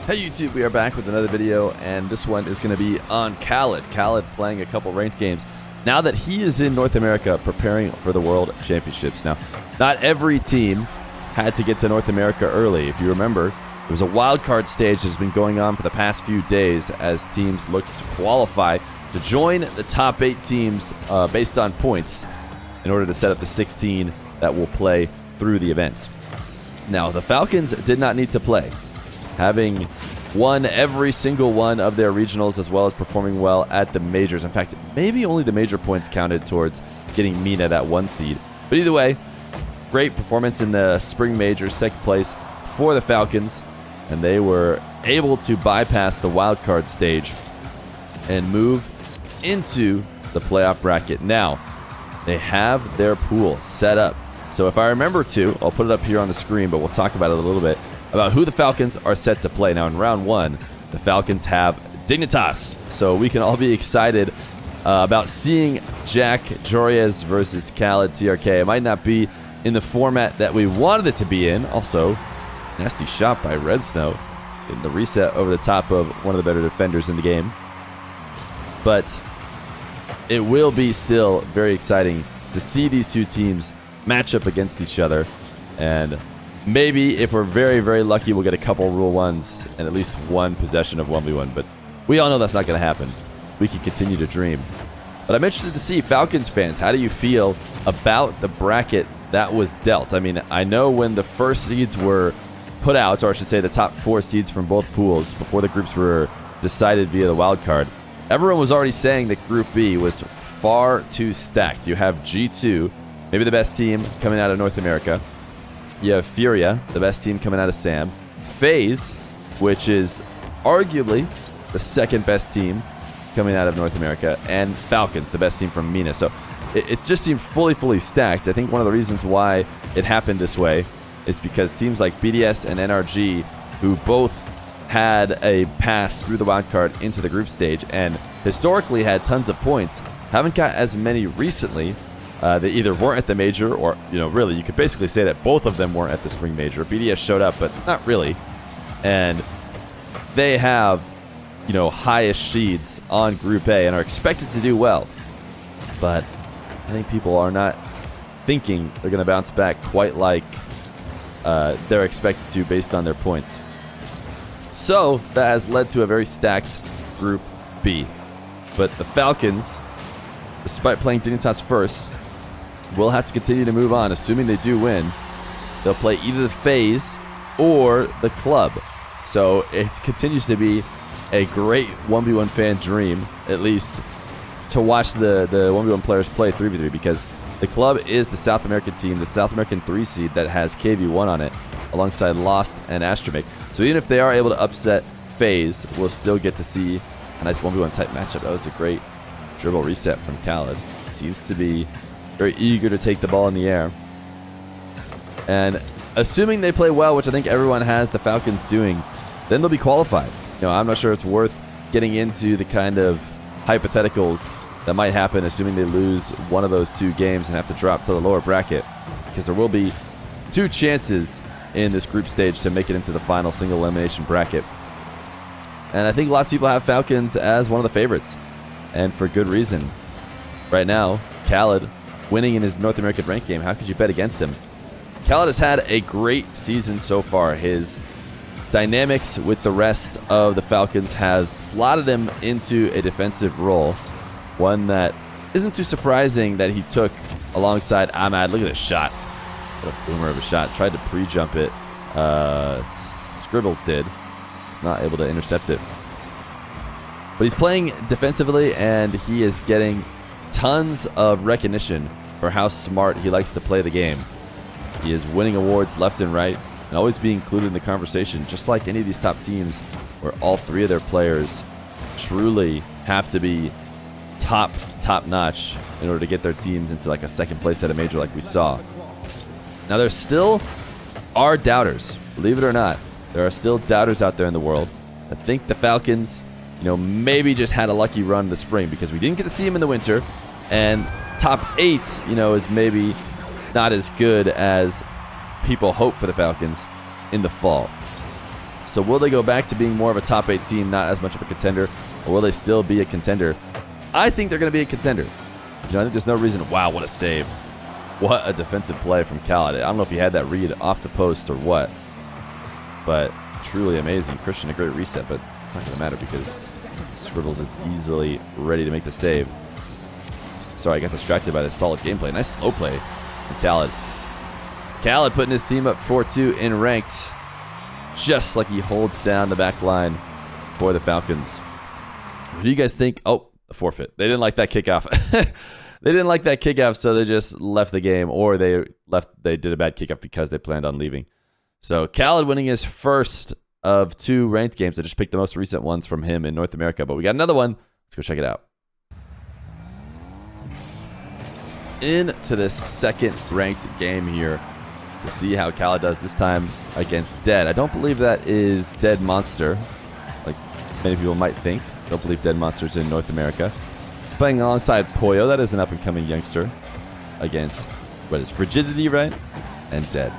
Hey YouTube, we are back with another video, and this one is going to be on oKhaliD. oKhaliD playing a couple ranked games now that he is in North America preparing for the World Championships. Now, not every team had to get to North America early. If you remember, there was a wildcard stage that has been going on for the past few days as teams looked to qualify to join the top 8 teams based on points in order to set up the 16 that will play through the event. Now, the Falcons did not need to play, having won every single one of their regionals as well as performing well at the majors. In fact, maybe only the major points counted towards getting Mina that 1 seed. But either way, great performance in the spring majors, 2nd place for the Falcons, and they were able to bypass the wildcard stage and move into the playoff bracket. Now, they have their pool set up. So if I remember to, I'll put it up here on the screen, but we'll talk about it a little bit, about who the Falcons are set to play. Now, in round 1, the Falcons have Dignitas. So we can all be excited about seeing Jack Joriez versus oKhaliD TRK. It might not be in the format that we wanted it to be in. Also, nasty shot by Red Snow in the reset over the top of one of the better defenders in the game. But it will be still very exciting to see these two teams match up against each other, and maybe if we're very, very lucky, we'll get a couple rule ones and at least one possession of 1v1, but we all know that's not going to happen. We can continue to dream. But I'm interested to see, Falcons fans, how do you feel about the bracket that was dealt? I mean, I know when the first seeds were put out, or I should say the top 4 seeds from both pools before the groups were decided via the wild card, everyone was already saying that Group B was far too stacked. You have G2, maybe the best team coming out of North America. You have Feer, the best team coming out of SAM. FaZe, which is arguably the 2nd best team coming out of North America. And Falcons, the best team from Mina. So it just seemed fully stacked. I think one of the reasons why it happened this way is because teams like BDS and NRG, who both had a pass through the wildcard into the group stage and historically had tons of points, haven't got as many recently. They either weren't at the major or, really, you could basically say that both of them weren't at the spring major. BDS showed up, but not really. And they have, highest seeds on Group A and are expected to do well. But I think people are not thinking they're going to bounce back quite like they're expected to based on their points. So that has led to a very stacked Group B. But the Falcons, despite playing Dignitas first, will have to continue to move on. Assuming they do win, they'll play either the FaZe or the club. So it continues to be a great 1v1 fan dream, at least, to watch the 1v1 players play 3v3, because the club is the South American team, the South American 3 seed that has KV1 on it, alongside Lost and Astromech. So even if they are able to upset FaZe, we'll still get to see a nice 1v1 type matchup. That was a great dribble reset from oKhaliD. Seems to be very eager to take the ball in the air. And assuming they play well, which I think everyone has the Falcons doing, then they'll be qualified. I'm not sure it's worth getting into the kind of hypotheticals that might happen assuming they lose one of those 2 games and have to drop to the lower bracket, because there will be 2 chances in this group stage to make it into the final single elimination bracket. And I think lots of people have Falcons as one of the favorites, and for good reason. Right now, oKhaliD winning in his North American ranked game, how could you bet against him? oKhaliD has had a great season so far. His dynamics with the rest of the Falcons has slotted him into a defensive role, one that isn't too surprising that he took alongside Ahmad. Look at this shot. What a boomer of a shot. Tried to pre-jump it. Scribbles did. Was not able to intercept it. But he's playing defensively, and he is getting tons of recognition for how smart he likes to play the game. He is winning awards left and right and always being included in the conversation, just like any of these top teams where all 3 of their players truly have to be top notch in order to get their teams into like a 2nd place at a major like we saw. Now, there still are doubters. Believe it or not, there are still doubters out there in the world that think the Falcons, maybe just had a lucky run in the spring, because we didn't get to see him in the winter, and top 8, is maybe not as good as people hope for the Falcons in the fall. So will they go back to being more of a top 8 team, not as much of a contender, or will they still be a contender? I think they're going to be a contender. I think there's no reason. Wow, what a save. What a defensive play from oKhaliD. I don't know if he had that read off the post or what, but truly amazing. Christian, a great reset, but it's not going to matter because Scribbles is easily ready to make the save. Sorry, I got distracted by this solid gameplay. Nice slow play from oKhaliD. oKhaliD putting his team up 4-2 in ranked, just like he holds down the back line for the Falcons. What do you guys think? Oh, a forfeit. They didn't like that kickoff. They didn't like that kickoff, so they just left the game, or they did a bad kickoff because they planned on leaving. So oKhaliD winning his first of 2 ranked games. I just picked the most recent ones from him in North America, but we got another one. Let's go check it out. Into this second ranked game here to see how oKhaliD does this time against Dead. I don't believe that is Dead Monster, like many people might think. Don't believe Dead Monster's in North America. He's playing alongside Pollo. That is an up-and-coming youngster against, what is Frigidity, right? And Dead.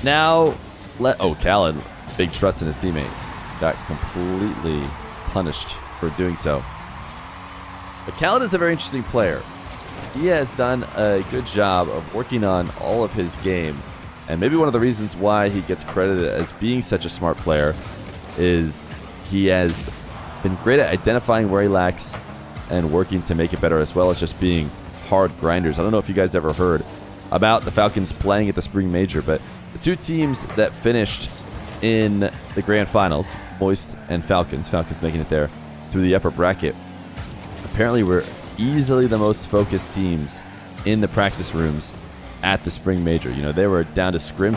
Now, oKhaliD, big trust in his teammate. Got completely punished for doing so. oKhaliD is a very interesting player. He has done a good job of working on all of his game. And maybe one of the reasons why he gets credited as being such a smart player is he has been great at identifying where he lacks and working to make it better, as well as just being hard grinders. I don't know if you guys ever heard about the Falcons playing at the Spring Major, but the 2 teams that finished in the grand finals, Moist and Falcons making it there through the upper bracket, apparently were easily the most focused teams in the practice rooms at the Spring Major. You know, they were down to scrim.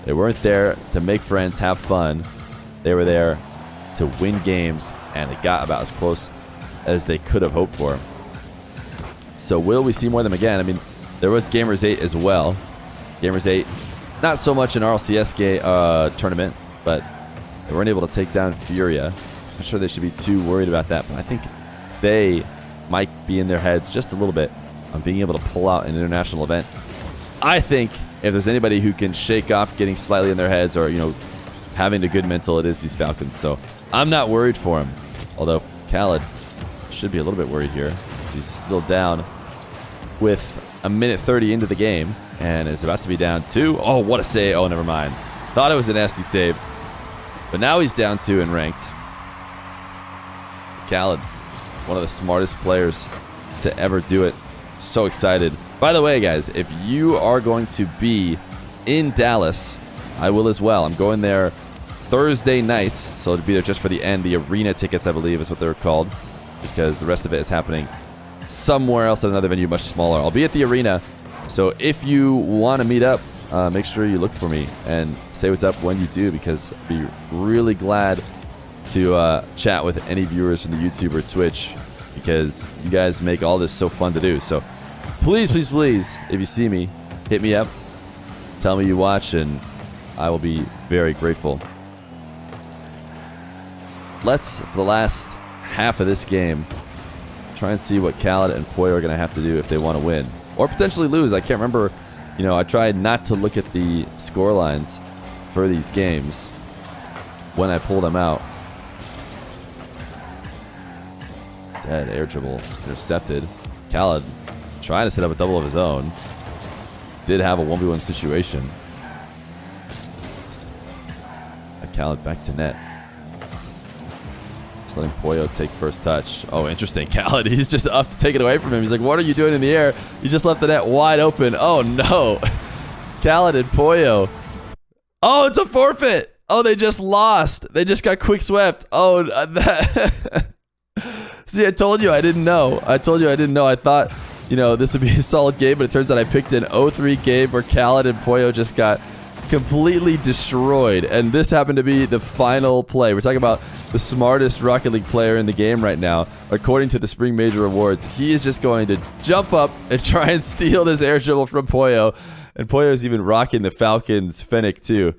They weren't there to make friends, have fun. They were there to win games, and they got about as close as they could have hoped for. So will we see more of them again? I mean, there was Gamers 8 as well. Gamers 8, not so much an RLCS tournament, but they weren't able to take down Furia. I'm sure they should be too worried about that, but I think they might be in their heads just a little bit on being able to pull out an international event. I think if there's anybody who can shake off getting slightly in their heads or, you know, having a good mental, it is these Falcons. So I'm not worried for him. Although oKhaliD should be a little bit worried here. So he's still down with a minute 30 into the game and is about to be down 2. Oh, what a save. Oh, never mind. Thought it was a nasty save. But now he's down 2 in ranked. oKhaliD, one of the smartest players to ever do it. So excited. By the way, guys, if you are going to be in Dallas, I will as well. I'm going there Thursday night, so it'll be there just for the end. The arena tickets, I believe, is what they're called, because the rest of it is happening somewhere else at another venue much smaller. I'll be at the arena, so if you want to meet up, make sure you look for me and say what's up when you do, because I'd be really glad to chat with any viewers from the YouTube or Twitch, because you guys make all this so fun to do. So please, please, please, if you see me, hit me up, tell me you watch, and I will be very grateful. Let's, for the last half of this game, try and see what oKhaliD and Pollo are going to have to do if they want to win. Or potentially lose. I can't remember. You know, I tried not to look at the score lines for these games when I pull them out. Dead air dribble intercepted. oKhaliD trying to set up a double of his own. Did have a 1v1 situation. oKhaliD back to net. Just letting Pollo take first touch. Oh, interesting. oKhaliD, he's just up to take it away from him. He's like, what are you doing in the air? You just left the net wide open. Oh, no. oKhaliD and Pollo. Oh, it's a forfeit. Oh, they just lost. They just got quick swept. Oh, that... See, I told you I didn't know. I thought, you know, this would be a solid game, but it turns out I picked an 0-3 game where oKhaliD and Pollo just got completely destroyed. And this happened to be the final play. We're talking about the smartest Rocket League player in the game right now, according to the Spring Major Awards. He is just going to jump up and try and steal this air dribble from Pollo. And Pollo is even rocking the Falcons Fennec too.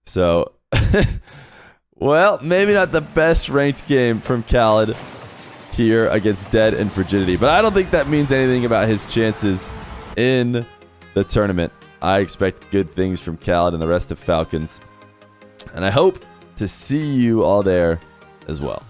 So, well, maybe not the best ranked game from oKhaliD here against Dead and Frigidity, but I don't think that means anything about his chances in the tournament. I expect good things from oKhaliD and the rest of Falcons. And I hope to see you all there as well.